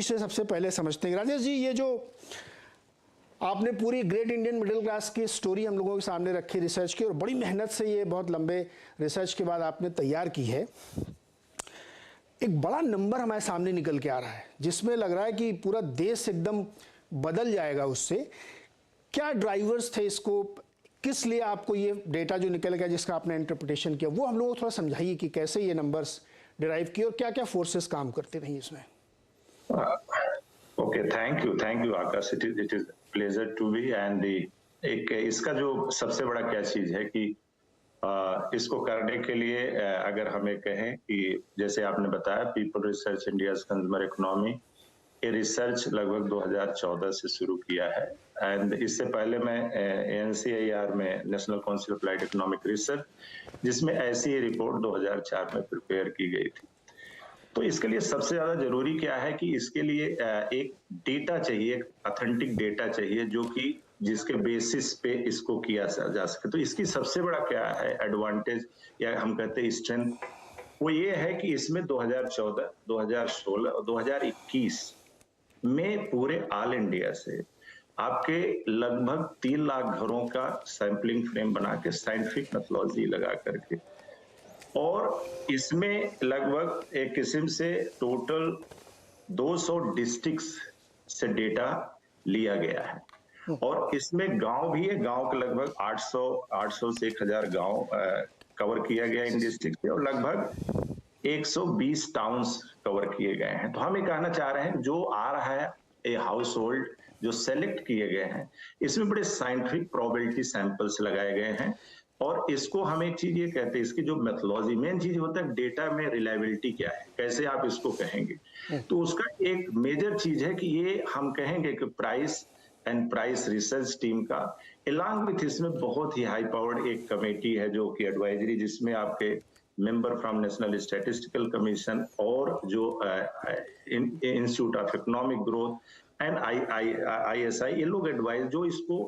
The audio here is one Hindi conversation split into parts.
से सबसे पहले समझते हैं राजेश जी, ये जो आपने पूरी ग्रेट इंडियन मिडिल क्लास की स्टोरी हम लोगों के सामने रखी, रिसर्च की, और बड़ी मेहनत से ये बहुत लंबे रिसर्च के बाद आपने तैयार की है। एक बड़ा नंबर हमारे सामने निकल के आ रहा है जिसमें लग रहा है कि पूरा देश एकदम बदल जाएगा उससे। क्या ड्राइवर्स थे इसको, किस लिए आपको ये डेटा जो निकल गया जिसका आपने इंटरप्रिटेशन किया, वो हम लोगों को थोड़ा समझाइए कि कैसे ये नंबर्स डिराइव किए और क्या क्या फोर्सेस काम करते रही इसमें। Okay, thank you Akash, it is pleasure to be and एक इसका जो सबसे बड़ा क्या चीज है कि इसको करने के लिए अगर हमें कहें कि जैसे आपने बताया people research India's consumer economy, ये रिसर्च लगभग 2014 से शुरू किया है। एंड इससे पहले मैं NCIR में national council of applied economic research, जिसमें ऐसी रिपोर्ट 2004 में प्रिपेयर की गई थी। तो इसके लिए सबसे ज्यादा जरूरी क्या है कि इसके लिए एक डेटा चाहिए, ऑथेंटिक डेटा चाहिए, जो कि जिसके बेसिस पे इसको किया जा सके। तो इसकी सबसे बड़ा क्या है एडवांटेज, या हम कहते हैं स्ट्रेंथ, वो ये है कि इसमें 2014, 2016 और 2021 में पूरे ऑल इंडिया से आपके लगभग 3 लाख घरों का सैंपलिंग फ्रेम बना के साइंटिफिक मेथोडोलॉजी लगा करके, और इसमें लगभग एक किस्म से टोटल 200 डिस्ट्रिक्ट्स से डेटा लिया गया है। और इसमें गांव भी है, गांव के लगभग 800 से 1000 गांव कवर किया गया इन डिस्ट्रिक्ट से, और लगभग 120 टाउन्स कवर किए गए हैं। तो हम ये कहना चाह रहे हैं जो आ रहा है ए हाउस होल्ड जो सेलेक्ट किए गए हैं, इसमें बड़े साइंटिफिक प्रोबेबिलिटी सैंपल्स लगाए गए हैं। और इसको हम एक चीज ये कहते हैं, इसकी जो मेथोडोलॉजी, मेन चीज होता है डेटा में रिलायबिलिटी क्या है, कैसे आप इसको कहेंगे। तो उसका एक मेजर चीज है कि ये हम कहेंगे कि price and price research team का अलॉन्ग विथ इसमें बहुत ही हाई पावर्ड एक कमेटी है जो कि एडवाइजरी, जिसमें आपके member from national statistical commission और जो institute of economic growth and ISI, ये लोग एडवाइज जो इसको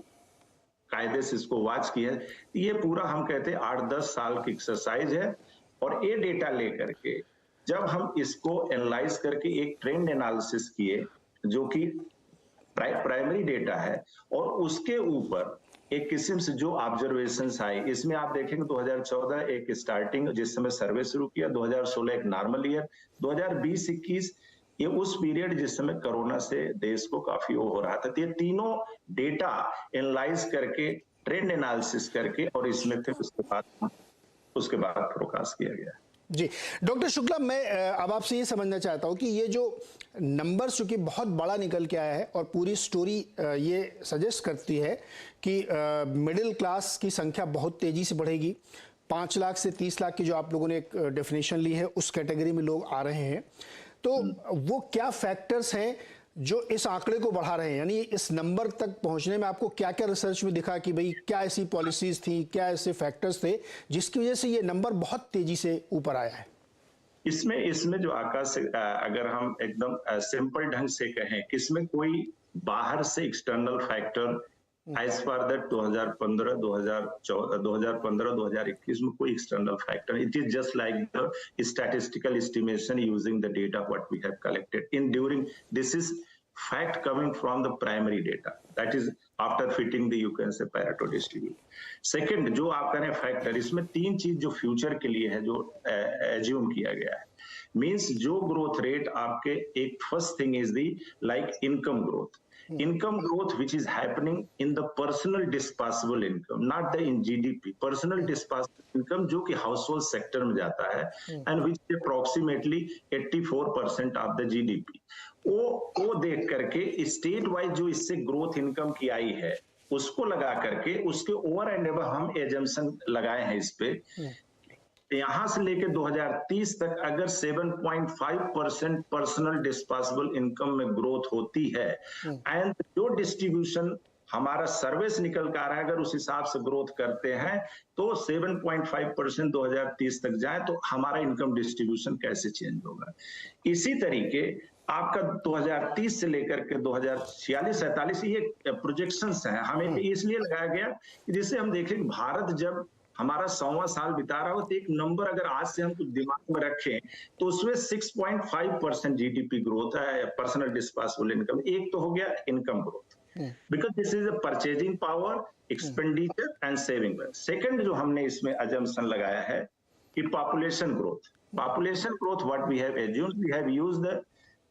कायदे से इसको वॉच किया है। ये पूरा हम कहते हैं 8-10 साल की एक्सरसाइज है। और ये डेटा लेकर के जब हम इसको एनालाइज करके एक ट्रेंड एनालिसिस किए जो कि प्राइमरी डेटा है, और उसके ऊपर एक किस्म से जो ऑब्जर्वेशंस आए, इसमें आप देखेंगे 2014 एक स्टार्टिंग जिस समय सर्वे शुरू किया, 2016 एक नॉर्मल ईयर, 2020-21 ये उस पीरियड जिस समय कोरोना से देश को काफी वो हो रहा था। ये तीनों डेटा एनालाइज करके ट्रेंड एनालिसिस करके और इसमें फिर उसके बाद फोरकास्ट किया गया। जी डॉक्टर शुक्ला, मैं अब आपसे ये समझना चाहता हूँ कि ये जो नंबर्स चूंकि बहुत बड़ा निकल के आया है और पूरी स्टोरी ये सजेस्ट करती है कि मिडिल क्लास की संख्या बहुत तेजी से बढ़ेगी, 5 लाख से 30 लाख की जो आप लोगों ने एक डेफिनेशन ली है उस कैटेगरी में लोग आ रहे हैं। तो वो क्या फैक्टर्स हैं जो इस आंकड़े को बढ़ा रहे हैं, यानी इस नंबर तक पहुंचने में आपको क्या क्या रिसर्च में दिखा कि भाई क्या ऐसी पॉलिसीज थी, क्या ऐसे फैक्टर्स थे जिसकी वजह से ये नंबर बहुत तेजी से ऊपर आया है? इसमें जो आकाश, अगर हम एकदम सिंपल ढंग से कहें कि इसमें कोई बाहर से external factor as per that 2015, 2021 में कोई external factor, it is just like the statistical estimation using the data what we have collected in during, this is fact coming from the primary data, that is after fitting the, you can say, Pareto distribution. Second, जो आप कह रहे हैं फैक्टर, इसमें 3 चीज जो फ्यूचर के लिए है जो एज्यूम किया गया है, मींस जो ग्रोथ रेट आपके, एक first thing is the like income growth, income growth which is happening in the personal disposable income, not the in GDP, personal disposable income जो कि हाउसहोल्ड सेक्टर में जाता है and which is approximately 84% of the GDP। वो देख करके स्टेट वाइज जो इससे ग्रोथ इनकम की आई है उसको लगा करके उसके ओवर एंड एबव हम एजम्पशन लगाए हैं इस पे, यहां से लेकर 2030 तक अगर 7.5% पर्सनल डिस्पोजेबल इनकम में ग्रोथ होती है, एंड जो डिस्ट्रीब्यूशन हमारा सर्विस निकल कर आ रहा है अगर उस हिसाब से ग्रोथ करते हैं तो 7.5% 2030 तक जाए तो हमारा इनकम डिस्ट्रीब्यूशन कैसे चेंज होगा। इसी तरीके आपका 2030 से लेकर के 2046-47 ये प्रोजेक्शंस हैं, हमें इसलिए लगाया गया जिससे हम देखें भारत जब हमारा 100वां साल बिता रहा हो, तो एक नंबर अगर आज से हम कुछ दिमाग में रखें तो उसमें 6.5% जीडीपी ग्रोथ है, पर्सनल डिस्पोजेबल इनकम। एक तो हो गया income growth, because this is a purchasing power, expenditure and saving. Second जो हमने इसमें अजम्पशन लगाया है कि population growth. Population growth, what we have assumed, we have used the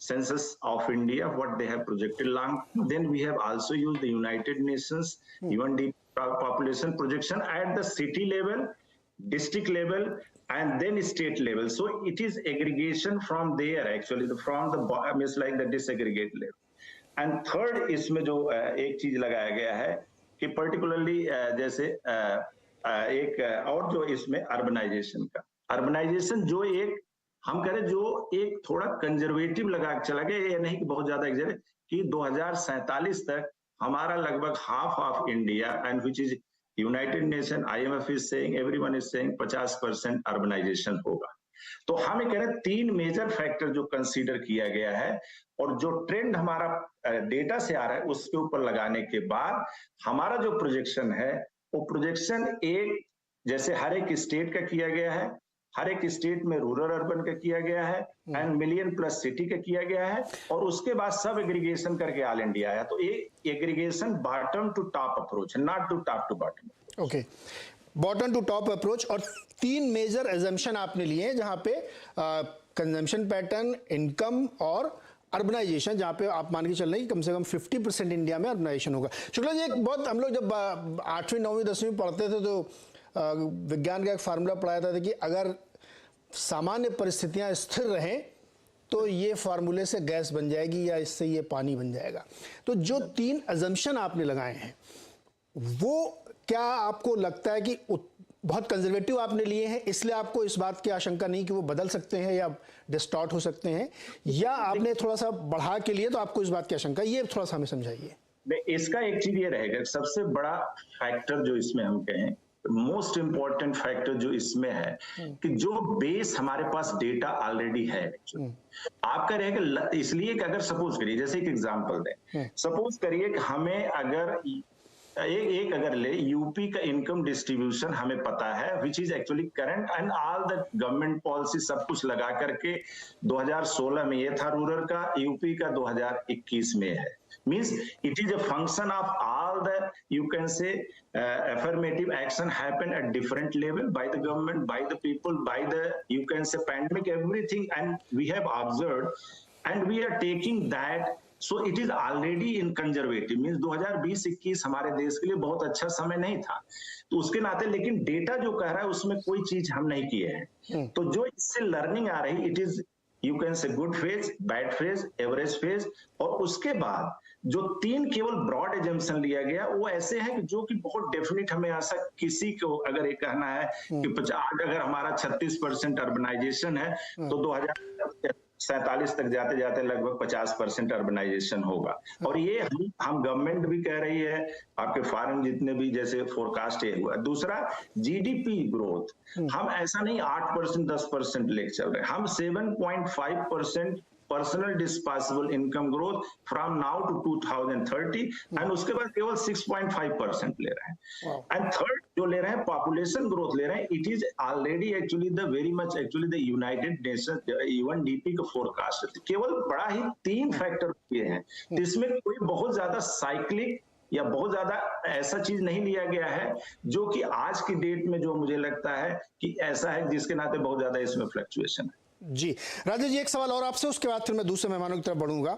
census of India, what they have projected long. Then we have also used the United Nations UNDP population projection at the city level, district level, and then state level. So it is aggregation from there actually, from the bottom is like the disaggregate level. And third, इसमें जो एक चीज लगाया गया है कि particularly जैसे एक और जो इसमें अर्बनाइजेशन का, अर्बनाइजेशन जो एक हम करें जो एक थोड़ा कंजर्वेटिव लगा के चला गया, ये नहीं कि बहुत ज्यादा एग्जैक्ट, कि 2047 तक हमारा लगभग half of India, and which is United Nation, IMF is saying, everyone is saying 50% urbanisation होगा। तो हम ये कह रहे हैं 3 मेजर फैक्टर जो कंसीडर किया गया है, और जो ट्रेंड हमारा डेटा से आ रहा है उसके ऊपर लगाने के बाद हमारा जो प्रोजेक्शन है, वो प्रोजेक्शन एक जैसे हर एक स्टेट का किया गया है, हर एक स्टेट में रूरल अर्बन का किया गया है, एंड मिलियन प्लस सिटी का किया गया है, और उसके बाद सब एग्रीगेशन करके ऑल इंडिया आया। तो एक aggregation bottom to top approach, not to top to bottom. Okay, bottom to top approach, और 3 मेजर एजम्पशन आपने लिए हैं जहां पे कंजम्पशन पैटर्न, इनकम और अर्बनाइजेशन, जहां पे आप मान के चल रहे हैं कि कम से कम 50% इंडिया में अर्बनाइजेशन होगा। शुक्ला जी, एक बहुत हम लोग जब 8वीं 9वीं 10वीं पढ़ते थे तो विज्ञान का एक फार्मूला पढ़ाया था कि अगर सामान्य परिस्थितियां स्थिर रहें तो ये फार्मूले से गैस बन जाएगी या इससे ये पानी बन जाएगा। तो जो 3 अजम्पशन आपने लगाए हैं, वो क्या आपको लगता है कि बहुत कंजर्वेटिव आपने लिए हैं, इसलिए आपको इस बात की आशंका नहीं कि वो बदल सकते हैं या डिस्टॉर्ट हो सकते हैं, या आपने थोड़ा सा बढ़ा के लिए तो आपको इस बात की आशंका? ये थोड़ा सा हमें समझाइए। इसका एक चीज ये रहेगा, सबसे बड़ा फैक्टर जो इसमें हम कहें, मोस्ट इंपॉर्टेंट फैक्टर जो इसमें है कि जो बेस हमारे पास डेटा ऑलरेडी है, आपका रहेगा। इसलिए कि अगर सपोज करिए, जैसे एक एग्जांपल दें, सपोज करिए कि हमें अगर एक अगर ले यूपी का इनकम डिस्ट्रीब्यूशन हमें पता है, which is actually current, and all the government policy सब कुछ लगा करके 2016 में ये था रूरल का, यूपी का 2021 में है। Means it is a function of all the, you can say, affirmative action happen at different level by the government, by the people, by the, you can say, pandemic, everything, and we have observed and we are taking that. So it is already in conservative, means 2020-21 हमारे देश के लिए बहुत अच्छा समय नहीं था, तो उसके नाते, लेकिन डेटा जो कह रहा है उसमें कोई चीज हम नहीं किए हैं। तो जो इससे लर्निंग आ रही, it is, you can say good phase, bad phase, average phase, और उसके बाद जो 3 केवल ब्रॉड एजम्पशन लिया गया वो ऐसे है कि जो कि बहुत डेफिनेट, हमें ऐसा किसी को अगर ये कहना है कि 50, अगर हमारा 36% अर्बनाइजेशन है तो 2047 तक जाते जाते लगभग 50% अर्बनाइजेशन होगा। और ये हम गवर्नमेंट भी कह रही है, आपके फॉरेन जितने भी जैसे फोरकास्ट है हुआ। दूसरा, जीडीपी ग्रोथ हम ऐसा नहीं 8% 10% लेके चल रहे हैं, हम 7.5% personal disposable income growth from now to 2030, and उसके बाद केवल 6.5% ले रहे हैं। एंड थर्ड जो ले रहे हैं पॉपुलेशन ग्रोथ ले रहे हैं, it is already actually the very much actually the United nation UNDP का फोरकास्ट। केवल बड़ा ही 3 फैक्टर किए हैं, इसमें कोई बहुत ज्यादा साइक्लिक या बहुत ज्यादा ऐसा चीज नहीं लिया गया है जो कि आज की डेट में जो मुझे लगता है कि ऐसा है जिसके नाते बहुत ज्यादा इसमें फ्लक्चुएशन है। जी राजेश जी, एक सवाल और आपसे, उसके बाद फिर मैं दूसरे मेहमानों की तरफ बढ़ूंगा।